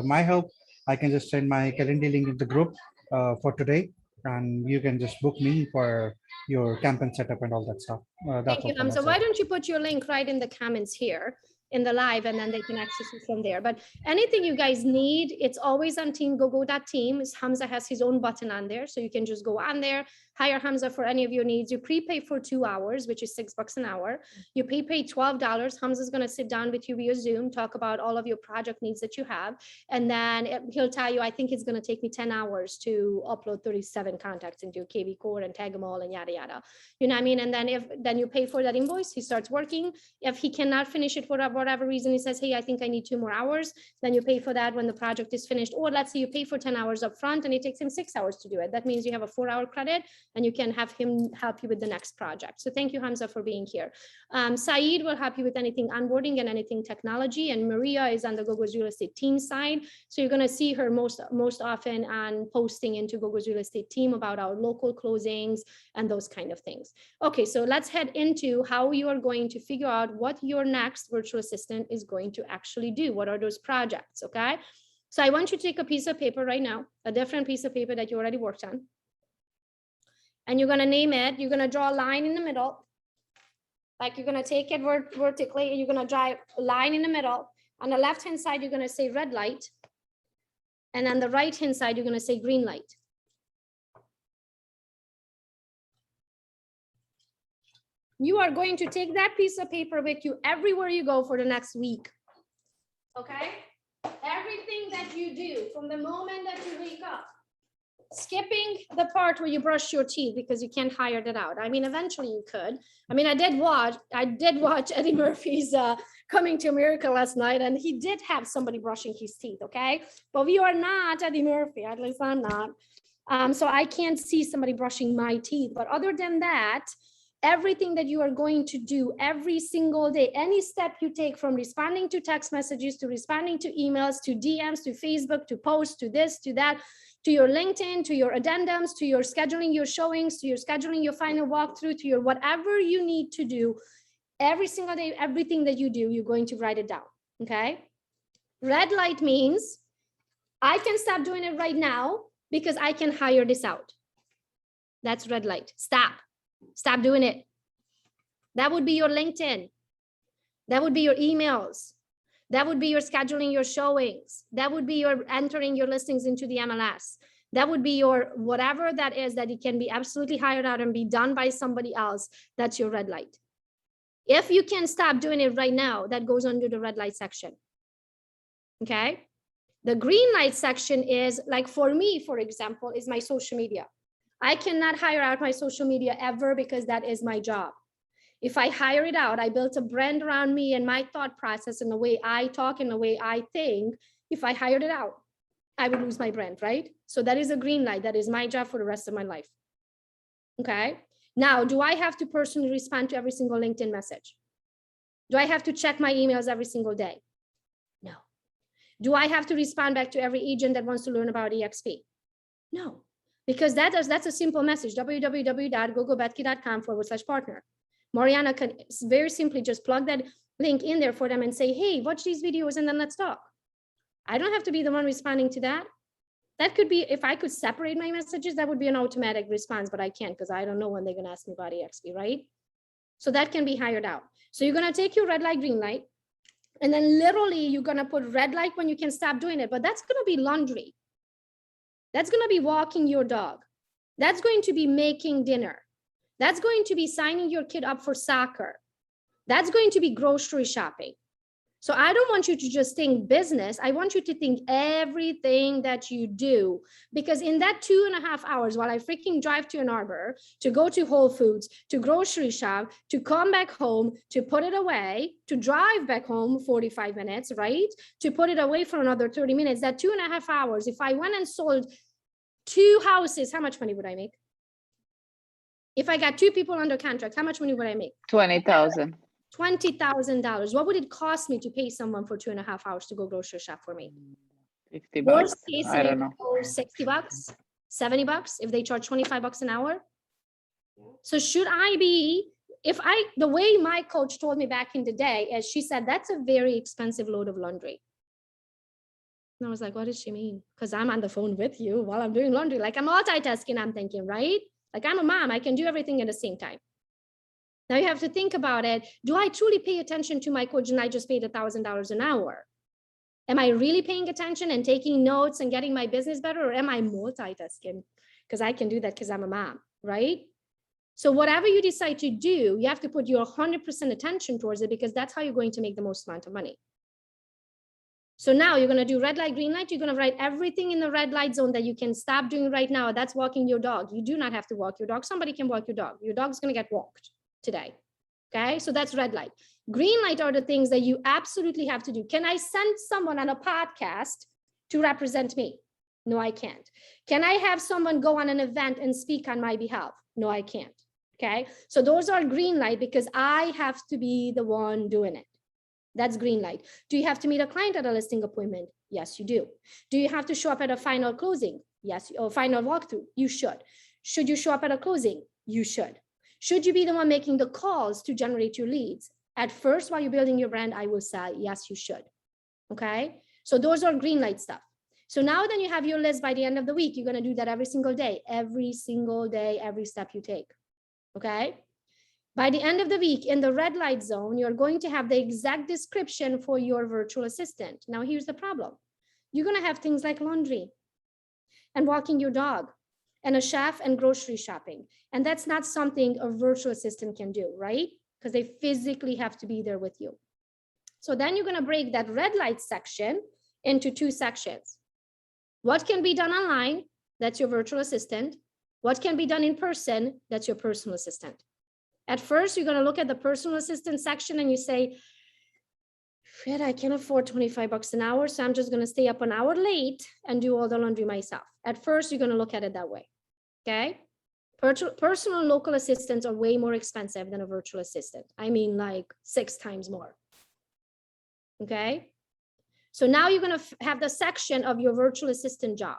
my help, I can just send my calendar link in the group for today, and you can just book me for your campaign setup and all that stuff. That's Thank all you, from my Hamza. Why side. don't you put your link right in the comments here in the live, and then they can access you from there. But anything you guys need, it's always on teamgogo.team. Hamza has his own button on there, so you can just go on there, hire Hamza for any of your needs. You prepay for 2 hours, which is $6 an hour. You pay $12. Hamza's going to sit down with you via Zoom, talk about all of your project needs that you have, and then he'll tell you, I think it's going to take me 10 hours to upload 37 contacts into KV Core and tag them all and yada yada. You know what I mean? And then you pay for that invoice, he starts working. If he cannot finish it for whatever reason, he says, hey, I think I need 2 more hours, then you pay for that when the project is finished. Or let's say you pay for 10 hours up front and it takes him 6 hours to do it. That means you have a 4-hour credit and you can have him help you with the next project. So thank you, Hamza, for being here. Saeed will help you with anything onboarding and anything technology. And Maria is on the Gogo's Real Estate team side. So you're going to see her most often on posting into Gogo's Real Estate team about our local closings and those kind of things. Okay, so let's head into how you are going to figure out what your next virtual assistant is going to actually do. What are those projects, okay? So I want you to take a piece of paper right now, a different piece of paper that you already worked on. And you're gonna name it, you're gonna draw a line in the middle. Like you're gonna take it vertically and you're gonna draw a line in the middle. On the left-hand side, you're gonna say red light. And on the right-hand side, you're gonna say green light. You are going to take that piece of paper with you everywhere you go for the next week. Okay? Everything that you do from the moment that you wake up, skipping the part where you brush your teeth because you can't hire that out. I mean, eventually you could. I mean, I did watch Eddie Murphy's Coming to America last night, and he did have somebody brushing his teeth, okay? But we are not Eddie Murphy, at least I'm not. So I can't see somebody brushing my teeth. But other than that, everything that you are going to do every single day, any step you take from responding to text messages, to responding to emails, to DMs, to Facebook, to posts, to this, to that, to your LinkedIn, to your addendums, to your scheduling your showings, to your scheduling your final walkthrough, to your whatever you need to do every single day, everything that you do, you're going to write it down, okay? Red light means I can stop doing it right now because I can hire this out. That's red light. Stop doing it. That would be your LinkedIn. That would be your emails. That would be your scheduling your showings. That would be your entering your listings into the MLS. That would be your whatever that is that it can be absolutely hired out and be done by somebody else. That's your red light. If you can stop doing it right now, that goes under the red light section. Okay. The green light section is like for me, for example, is my social media. I cannot hire out my social media ever because that is my job. If I hire it out, I built a brand around me and my thought process and the way I talk and the way I think. If I hired it out, I would lose my brand, right? So that is a green light. That is my job for the rest of my life. Okay. Now, do I have to personally respond to every single LinkedIn message? Do I have to check my emails every single day? No. Do I have to respond back to every agent that wants to learn about EXP? No. Because that's a simple message, www.gogobethke.com/partner. Mariana can very simply just plug that link in there for them and say, hey, watch these videos and then let's talk. I don't have to be the one responding to that. That could be, if I could separate my messages, that would be an automatic response, but I can't because I don't know when they're going to ask me about EXP, right? So that can be hired out. So you're going to take your red light, green light, and then literally you're going to put red light when you can stop doing it, but that's going to be laundry. That's going to be walking your dog. That's going to be making dinner. That's going to be signing your kid up for soccer. That's going to be grocery shopping. So I don't want you to just think business. I want you to think everything that you do, because in that 2.5 hours, while I freaking drive to Ann Arbor, to go to Whole Foods, to grocery shop, to come back home, to put it away, to drive back home 45 minutes, right? To put it away for another 30 minutes, that 2.5 hours, if I went and sold 2 houses, how much money would I make? If I got 2 people under contract, how much money would I make? 20,000. $20,000. What would it cost me to pay someone for 2.5 hours to go grocery shop for me? 50 Worst bucks. case I don't scenario, know. 60 bucks, 70 bucks if they charge 25 bucks an hour. So should I be, the way my coach told me back in the day, as she said, that's a very expensive load of laundry. And I was like, what does she mean? Because I'm on the phone with you while I'm doing laundry. Like I'm multitasking, I'm thinking, right? Like I'm a mom, I can do everything at the same time. Now you have to think about it. Do I truly pay attention to my coach and I just paid $1,000 an hour? Am I really paying attention and taking notes and getting my business better? Or am I multitasking? Because I can do that because I'm a mom, right? So whatever you decide to do, you have to put your 100% attention towards it, because that's how you're going to make the most amount of money. So now you're going to do red light, green light. You're going to write everything in the red light zone that you can stop doing right now. That's walking your dog. You do not have to walk your dog. Somebody can walk your dog. Your dog's going to get walked today. Okay, so that's red light. Green light are the things that you absolutely have to do. Can I send someone on a podcast to represent me? No, I can't. Can I have someone go on an event and speak on my behalf? No, I can't. Okay, so those are green light because I have to be the one doing it. That's green light. Do you have to meet a client at a listing appointment? Yes, you do. Do you have to show up at a final closing? Yes, or final walkthrough? You should. Should you show up at a closing? You should. Should you be the one making the calls to generate your leads? At first, while you're building your brand, I will say, yes, you should. Okay. So those are green light stuff. So now then you have your list by the end of the week. You're going to do that every single day, every step you take. Okay. By the end of the week in the red light zone, you're going to have the exact description for your virtual assistant. Now, here's the problem. You're going to have things like laundry and walking your dog and a chef and grocery shopping. And that's not something a virtual assistant can do, right? Because they physically have to be there with you. So then you're going to break that red light section into 2 sections. What can be done online? That's your virtual assistant. What can be done in person? That's your personal assistant. At first, you're going to look at the personal assistant section and you say, Fred, I can't afford 25 bucks an hour, so I'm just going to stay up an hour late and do all the laundry myself. At first, you're going to look at it that way. Okay. Personal local assistants are way more expensive than a virtual assistant. I mean, like 6 times more. Okay. So now you're going to have the section of your virtual assistant job.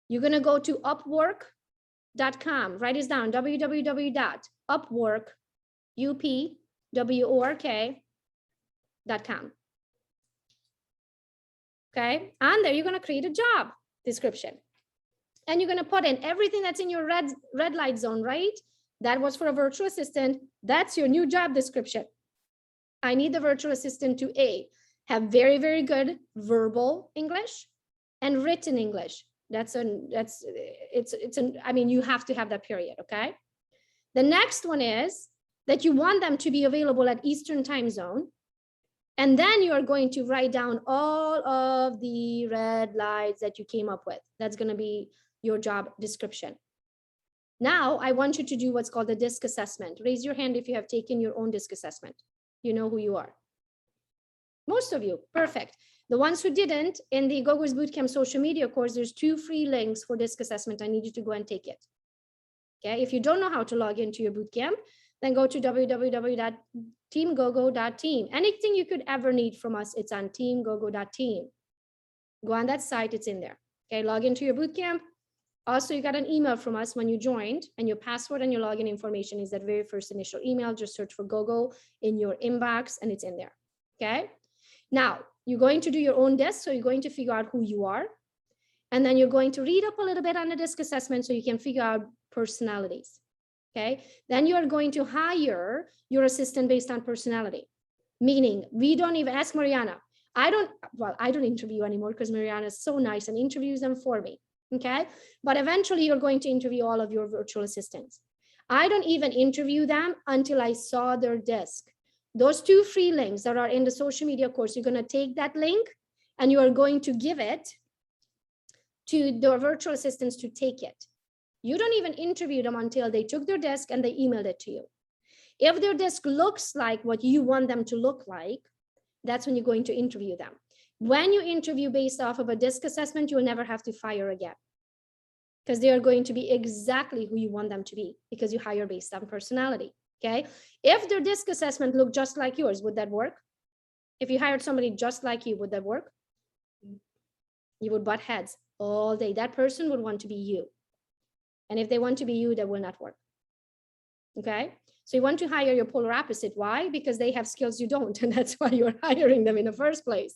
You're going to go to upwork.com. Write this down, www.upwork.com. Okay. And there you're going to create a job description. And you're going to put in everything that's in your red light zone, right? That was for a virtual assistant. That's your new job description. I need the virtual assistant to have very, very good verbal English and written English. I mean, you have to have that period, okay? The next one is that you want them to be available at Eastern time zone. And then you are going to write down all of the red lights that you came up with. That's going to be your job description. Now, I want you to do what's called a DISC assessment. Raise your hand if you have taken your own DISC assessment. You know who you are. Most of you, perfect. The ones who didn't, in the Gogo's Bootcamp social media course, there's 2 free links for DISC assessment. I need you to go and take it. Okay, if you don't know how to log into your bootcamp, then go to www.teamgogo.team. Anything you could ever need from us, it's on teamgogo.team. Go on that site, it's in there. Okay, log into your bootcamp. Also, you got an email from us when you joined, and your password and your login information is that very first initial email. Just search for Gogo in your inbox and it's in there. Okay, now you're going to do your own DISC, so you're going to figure out who you are. And then you're going to read up a little bit on the DISC assessment so you can figure out personalities. Okay, then you are going to hire your assistant based on personality. Meaning, we don't even ask Mariana. I don't interview anymore because Mariana is so nice and interviews them for me. Okay, but eventually you're going to interview all of your virtual assistants. I don't even interview them until I saw their DISC. Those 2 free links that are in the social media course, you're going to take that link and you are going to give it to the virtual assistants to take it. You don't even interview them until they took their desk and they emailed it to you. If their desk looks like what you want them to look like, that's when you're going to interview them. When you interview based off of a desk assessment, you'll never have to fire again, because they are going to be exactly who you want them to be, because you hire based on personality. Okay. If their disc assessment looked just like yours, would that work? If you hired somebody just like you, would that work? You would butt heads all day. That person would want to be you. And if they want to be you, that will not work. Okay. So you want to hire your polar opposite. Why? Because they have skills you don't. And that's why you're hiring them in the first place.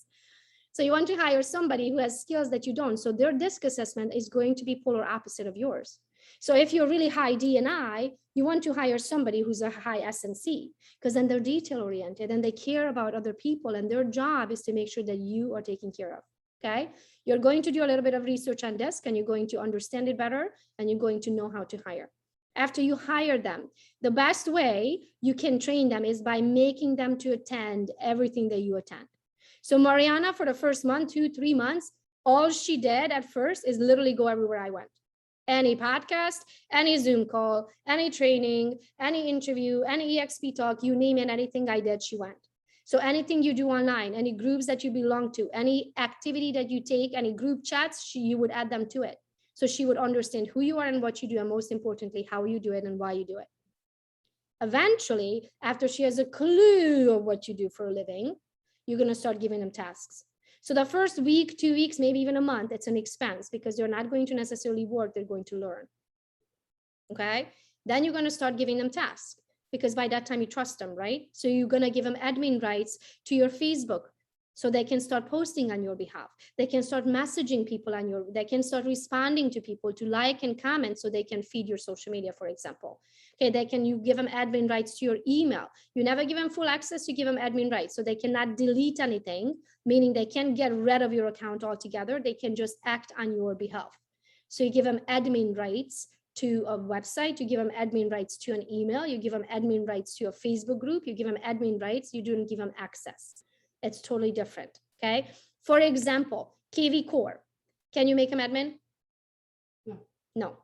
So you want to hire somebody who has skills that you don't. So their disc assessment is going to be polar opposite of yours. So if you're really high D&I, you want to hire somebody who's a high S&C, because then they're detail oriented and they care about other people, and their job is to make sure that you are taken care of. Okay. You're going to do a little bit of research on desk, and you're going to understand it better, and you're going to know how to hire. After you hire them, the best way you can train them is by making them to attend everything that you attend. So Mariana, for the first month, 2-3 months, all she did at first is literally go everywhere I went. Any podcast, any Zoom call, any training, any interview, any EXP talk, you name it, anything I did, she went. So anything you do online, any groups that you belong to, any activity that you take, any group chats, you would add them to it. So she would understand who you are and what you do, and most importantly, how you do it and why you do it. Eventually, after she has a clue of what you do for a living, you're going to start giving them tasks. So the first week, 2 weeks, maybe even a month, it's an expense, because they're not going to necessarily work, they're going to learn. Okay. Then you're going to start giving them tasks, because by that time you trust them, right? So you're going to give them admin rights to your Facebook, so they can start posting on your behalf. They can start messaging people they can start responding to people to like and comment, so they can feed your social media, for example. Okay, you give them admin rights to your email. You never give them full access, you give them admin rights, so they cannot delete anything, meaning they can't get rid of your account altogether. They can just act on your behalf. So you give them admin rights to a website, you give them admin rights to an email, you give them admin rights to a Facebook group, you give them admin rights, you don't give them access. It's totally different. Okay. For example, KV Core. Can you make them admin? No. No.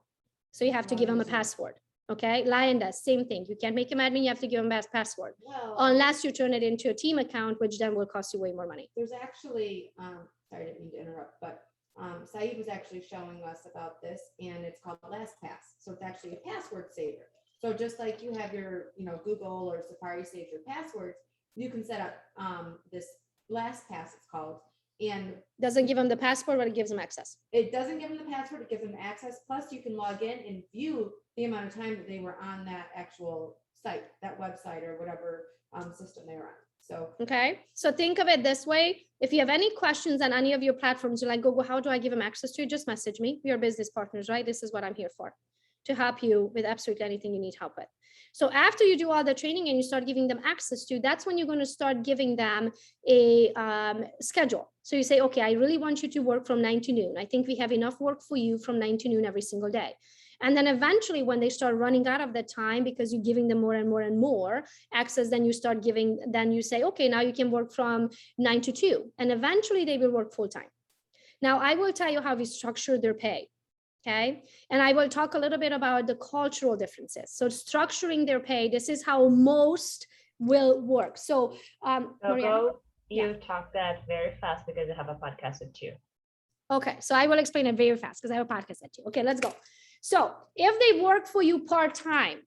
So you have to give them a password. Okay. Lionda, same thing. You can't make them admin. You have to give them a password. Well, unless you turn it into a team account, which then will cost you way more money. There's actually, sorry, I didn't mean to interrupt, but Saeed was actually showing us about this, and it's called LastPass. So it's actually a password saver. So just like you have your, Google or Safari save your passwords, you can set up this LastPass, it's called, and doesn't give them the password, but it gives them access. It doesn't give them the password, it gives them access. Plus you can log in and view the amount of time that they were on that actual site, that website or whatever system they were on. So, okay. So think of it this way. If you have any questions on any of your platforms, you're like, Gogo, how do I give them access to it? Just message me. We are business partners, right? This is what I'm here for, to help you with absolutely anything you need help with. So after you do all the training and you start giving them access to, that's when you're going to start giving them a schedule. So you say, okay, I really want you to work from 9 to noon. I think we have enough work for you from 9 to noon every single day. And then eventually when they start running out of that time, because you're giving them more and more and more access, then you start giving, then you say, okay, now you can work from 9 to 2. And eventually they will work full time. Now I will tell you how we structure their pay. Okay. And I will talk a little bit about the cultural differences. So structuring their pay, this is how most will work. So, Gogo, you talk that very fast because I have a podcast at 2. Okay. So I will explain it very fast because I have a podcast at 2. Okay, let's go. So if they work for you part-time,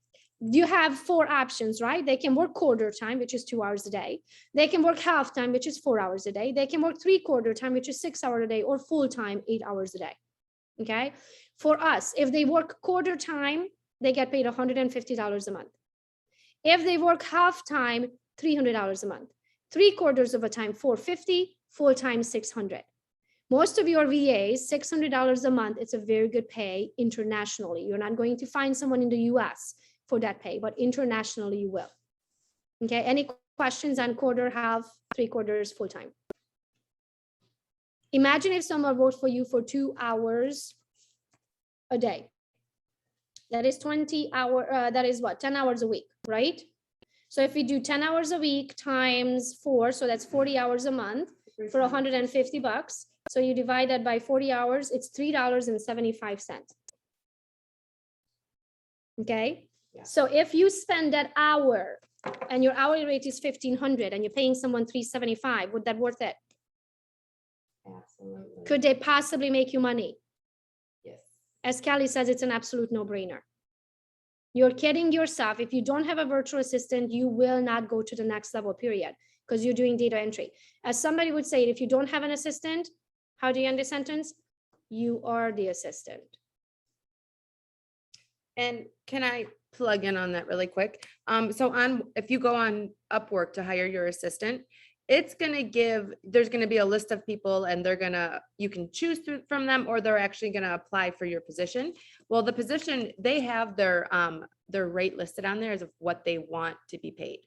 you have 4 options, right? They can work quarter time, which is 2 hours a day. They can work half time, which is 4 hours a day. They can work 3/4 time, which is 6 hours a day, or full time, 8 hours a day. Okay. For us, if they work quarter time, they get paid $150 a month. If they work half time, $300 a month. 3/4 of a time, $450, full time, $600. Most of your VAs, $600 a month, it's a very good pay internationally. You're not going to find someone in the US for that pay, but internationally you will. Okay, any questions on quarter, half, 3/4, full time? Imagine if someone worked for you for 2 hours a day. That is 20 hours, that is what, 10 hours a week, right? So if we do 10 hours a week times 4, so that's 40 hours a month for $150. So you divide that by 40 hours, it's $3.75. Okay. Yeah. So if you spend that hour and your hourly rate is 1,500 and you're paying someone 375, would that worth it? Absolutely. Could they possibly make you money? Yes. As Kelly says, it's an absolute no-brainer. You're kidding yourself. If you don't have a virtual assistant, you will not go to the next level, period, because you're doing data entry. As somebody would say, if you don't have an assistant, how do you end the sentence? You are the assistant. And can I plug in on that really quick? So if you go on Upwork to hire your assistant, it's gonna there's gonna be a list of people and you can choose from them, or they're actually gonna apply for your position. Well, the position, they have their rate listed on there as of what they want to be paid.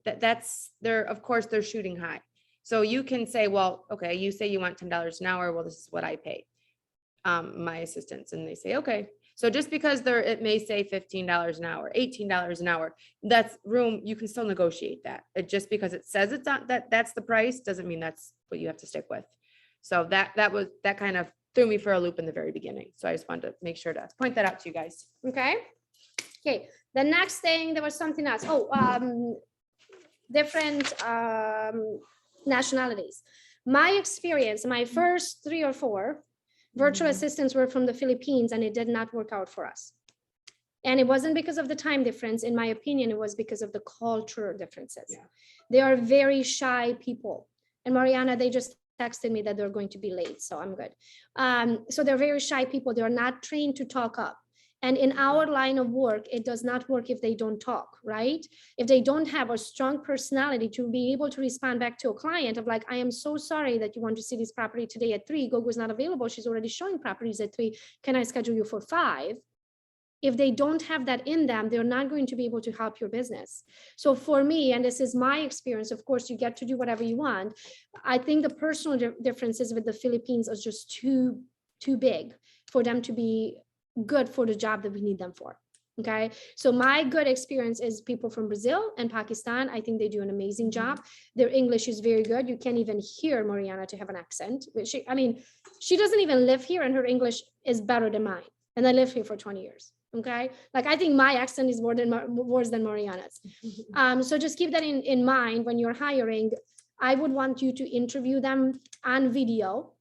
That's of course they're shooting high. So you can say, well, okay, you say you want $10 an hour. Well, this is what I pay my assistants. And they say, okay. So just because it may say $15 an hour, $18 an hour, that's room, you can still negotiate that. Just because it says it's not that's the price doesn't mean that's what you have to stick with. So that kind of threw me for a loop in the very beginning. So I just wanted to make sure to point that out to you guys. Okay. Okay. The next thing, there was something else. Different nationalities. My experience, my first 3 or 4 virtual assistants were from the Philippines, and it did not work out for us. And it wasn't because of the time difference. In my opinion, it was because of the cultural differences. Yeah. They are very shy people. And Mariana, they just texted me that they're going to be late, so I'm good. So they're very shy people. They're not trained to talk up. And in our line of work, it does not work if they don't talk, right? If they don't have a strong personality to be able to respond back to a client of like, I am so sorry that you want to see this property today at 3. Gogo is not available. She's already showing properties at 3. Can I schedule you for 5? If they don't have that in them, they're not going to be able to help your business. So for me, and this is my experience, of course, you get to do whatever you want. I think the personal differences with the Philippines are just too big for them to be good for the job that we need them for. Okay. So my good experience is people from Brazil and Pakistan. I think they do an amazing job. Their English is very good. You can't even hear Mariana to have an accent. She doesn't even live here, and her English is better than mine. And I live here for 20 years. Okay. Like, I think my accent is worse than Mariana's. So just keep that in mind when you're hiring. I would want you to interview them on video.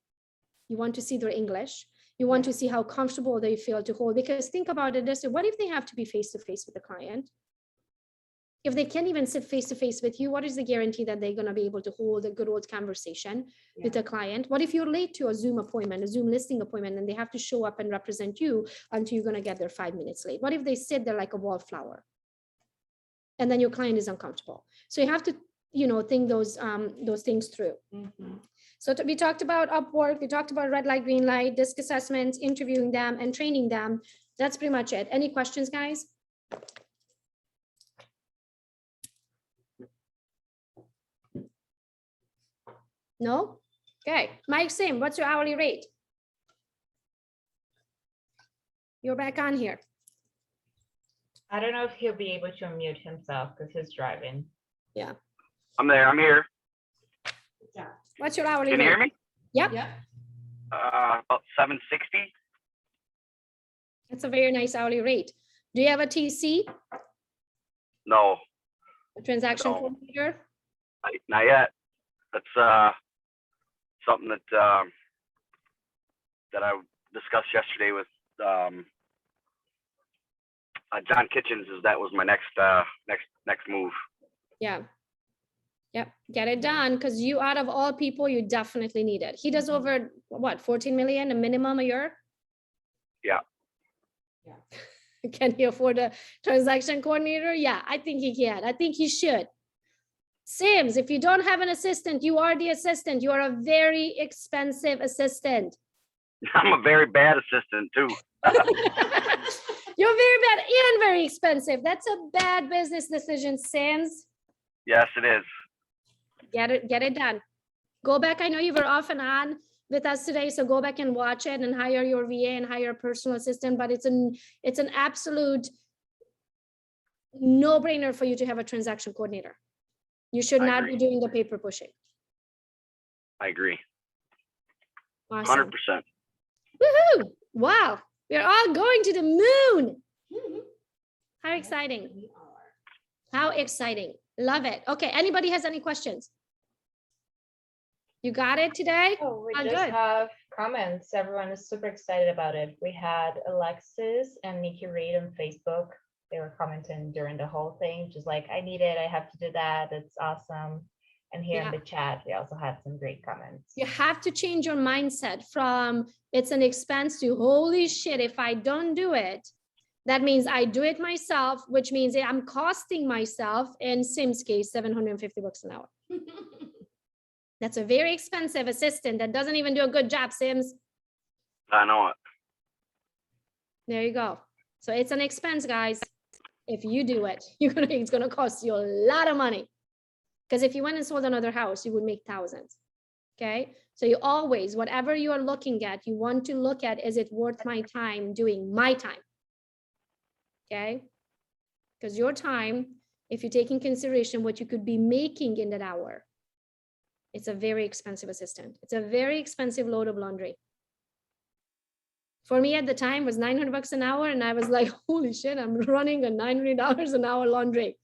You want to see their English. You want to see how comfortable they feel to hold, because think about it this way. What if they have to be face-to-face with the client? If they can't even sit face-to-face with you, what is the guarantee that they're going to be able to hold a good old conversation with the client? What if you're late to a Zoom appointment, a Zoom listing appointment, and they have to show up and represent you until you're going to get there 5 minutes late? What if they sit there like a wallflower and then your client is uncomfortable? So you have to, think those things through. So we talked about Upwork, we talked about red light, green light, disc assessments, interviewing them and training them. That's pretty much it. Any questions, guys? No? Okay. Mike Sim, what's your hourly rate? You're back on here. I don't know if he'll be able to unmute himself because he's driving. Yeah. I'm there. I'm here. What's your hourly rate? Can you hear me? Yep. About 760. That's a very nice hourly rate. Do you have a TC? No. A transaction coordinator? Not yet. That's something that that I discussed yesterday with John Kitchens. That was my next move. Yeah. Yep. Get it done, because you, out of all people, you definitely need it. He does over what, 14 million, a minimum a year? Yeah. Can he afford a transaction coordinator? Yeah, I think he can. I think he should. Sims, if you don't have an assistant, you are the assistant. You are a very expensive assistant. I'm a very bad assistant too. You're very bad and very expensive. That's a bad business decision, Sims. Yes, it is. Get it done. Go back. I know you were off and on with us today, so go back and watch it and hire your VA and hire a personal assistant. But it's an absolute No brainer for you to have a transaction coordinator. You should I not agree. be doing the paper pushing. I agree. Awesome. 100%. Woohoo! Wow, we're all going to the moon. How exciting. How exciting. Love it. Okay, anybody has any questions? You got it today? Oh, we Oh, just good. have comments. Everyone is super excited about it. We had Alexis and Nikki Reed on Facebook. They were commenting during the whole thing, just like, I need it, I have to do that. It's awesome. And here in Yeah. the chat, we also had some great comments. You have to change your mindset from it's an expense to holy shit, if I don't do it, that means I do it myself, which means I'm costing myself, in Sim's case, $750 an hour. That's a very expensive assistant that doesn't even do a good job, Sims. I know it. There you go. So it's an expense, guys. If you do it, it's gonna cost you a lot of money. Because if you went and sold another house, you would make thousands. Okay. So you always, whatever you are looking at, you want to look at, is it worth my time doing my time? Okay. Because your time, if you take in consideration what you could be making in that hour, it's a very expensive assistant. It's a very expensive load of laundry. For me at the time was $900 an hour. And I was like, holy shit, I'm running a $900 an hour laundry.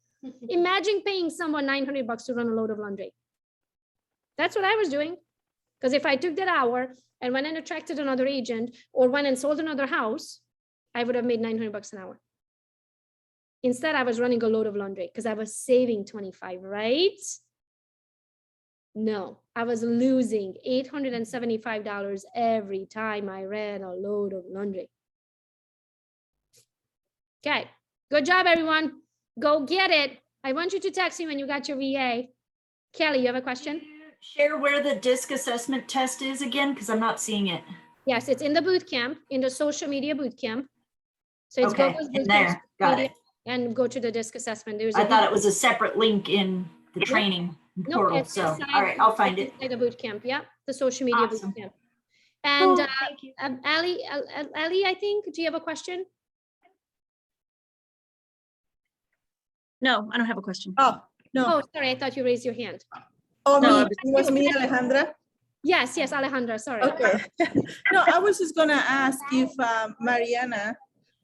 Imagine paying someone $900 to run a load of laundry. That's what I was doing. Because if I took that hour and went and attracted another agent or went and sold another house, I would have made $900 an hour. Instead, I was running a load of laundry because I was saving 25, right? No, I was losing $875 every time I ran a load of laundry. Okay, good job, everyone. Go get it. I want you to text me when you got your VA. Kelly, you have a question? Share where the DISC assessment test is again, because I'm not seeing it. Yes, it's in the boot camp, in the social media boot camp. So it's Okay, Gogo's in boot there. camp Got media, it. and go to the DISC assessment. There's I thought it was a separate link in the training No, portal. it's So, inside, all right, I'll find it. inside the boot camp. Yeah, the social media Awesome. boot camp. And Cool, thank you. Ali, I think, do you have a question? No, I don't have a question. Oh, no. Oh, sorry, I thought you raised your hand. Oh, No, me. I It was me, Alejandra. Yes, yes, Alejandra, sorry. Okay. No, I was just gonna ask if Mariana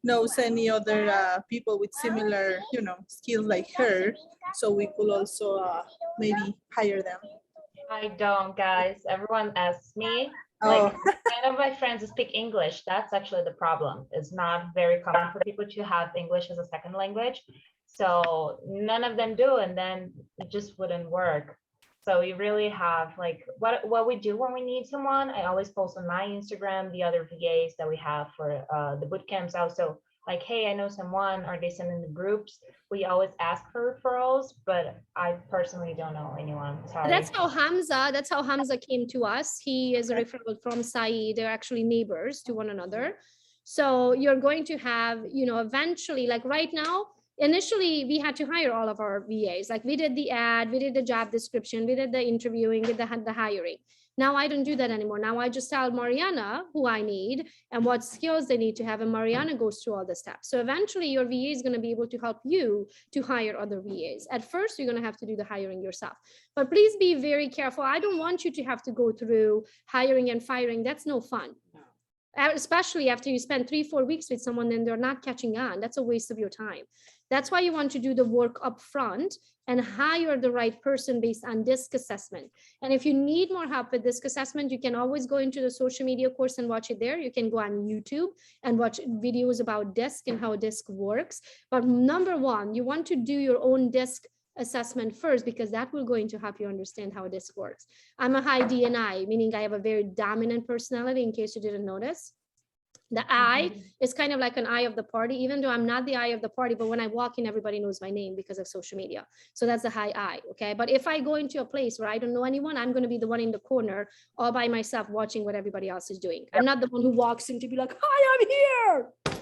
knows any other people with similar, skills like her, so we could also maybe hire them. I don't, guys. Everyone asks me. Oh. Like, none of my friends speak English. That's actually the problem. It's not very common for people to have English as a second language. So none of them do, and then it just wouldn't work. So we really have like what we do when we need someone. I always post on my Instagram the other VAs that we have for the boot camps. Also, like, hey, I know someone, or they send in the groups. We always ask for referrals, but I personally don't know anyone. Sorry. That's how Hamza came to us. He is a referral from Saeed. They're actually neighbors to one another. So you're going to have, eventually, like right now, initially we had to hire all of our VAs. Like we did the ad, we did the job description, we did the interviewing, we did the hiring. Now I don't do that anymore. Now I just tell Mariana who I need and what skills they need to have, and Mariana goes through all the steps. So eventually your VA is going to be able to help you to hire other VAs. At first, you're going to have to do the hiring yourself. But please be very careful. I don't want you to have to go through hiring and firing. That's no fun. Especially after you spend 3-4 weeks with someone and they're not catching on. That's a waste of your time. That's why you want to do the work up front and hire the right person based on DISC assessment. And if you need more help with DISC assessment, you can always go into the social media course and watch it there. You can go on YouTube and watch videos about DISC and how DISC works. But number one, you want to do your own DISC assessment first, because that will going to help you understand how DISC works. I'm a high DNI, meaning I have a very dominant personality, in case you didn't notice. The I is kind of like an eye of the party, even though I'm not the eye of the party, but when I walk in, everybody knows my name because of social media. So that's the high I, okay? But if I go into a place where I don't know anyone, I'm going to be the one in the corner all by myself watching what everybody else is doing. I'm not the one who walks in to be like, hi, I'm here.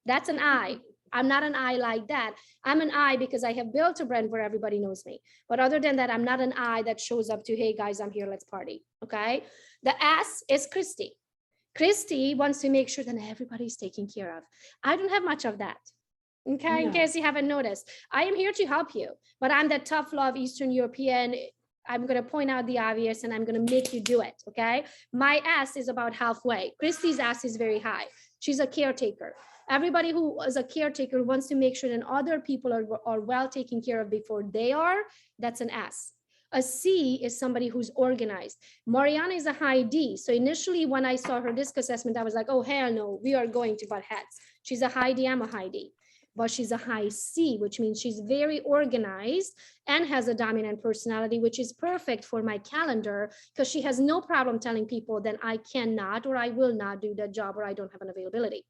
That's an I. I'm not an I like that. I'm an I because I have built a brand where everybody knows me. But other than that, I'm not an I that shows up to, hey guys, I'm here, let's party, okay? The S is Christy. Christy wants to make sure that everybody's taken care of. I don't have much of that. Okay, in case you haven't noticed. I am here to help you, but I'm the tough love Eastern European. I'm going to point out the obvious and I'm going to make you do it. Okay. My ass is about halfway. Christy's ass is very high. She's a caretaker. Everybody who is a caretaker wants to make sure that other people are well taken care of before they are. That's an S. A C is somebody who's organized. Mariana is a high D. So initially when I saw her disc assessment, I was like, oh, hell no, we are going to butt heads. She's a high D, I'm a high D. But she's a high C, which means she's very organized and has a dominant personality, which is perfect for my calendar because she has no problem telling people that I cannot or I will not do that job or I don't have an availability.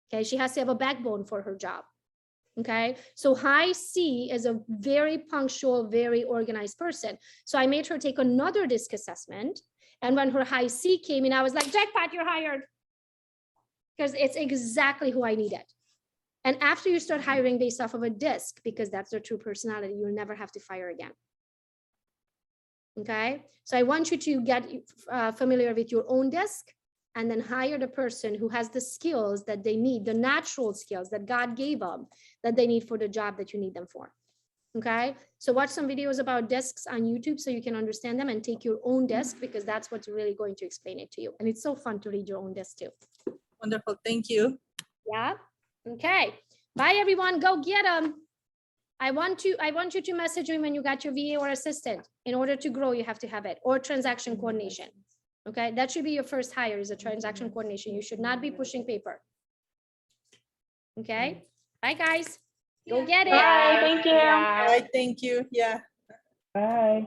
Okay, she has to have a backbone for her job. Okay, so high C is a very punctual, very organized person. So I made her take another disc assessment. And when her high C came in, I was like, jackpot, you're hired. Because it's exactly who I needed. And after you start hiring based off of a disc, because that's their true personality, you'll never have to fire again. Okay, so I want you to get familiar with your own disc and then hire the person who has the skills that they need, the natural skills that God gave them that they need for the job that you need them for. Okay, so watch some videos about discs on YouTube so you can understand them and take your own disc because that's what's really going to explain it to you. And it's so fun to read your own disc too. Wonderful, thank you. Yeah. Okay. Bye everyone. Go get them. I want you to message me when you got your VA or assistant. In order to grow, you have to have it, or transaction coordination. Okay. That should be your first hire, is a transaction coordination. You should not be pushing paper. Okay. Bye guys. Go get it. Bye, thank you. Bye, thank you. Yeah. Bye.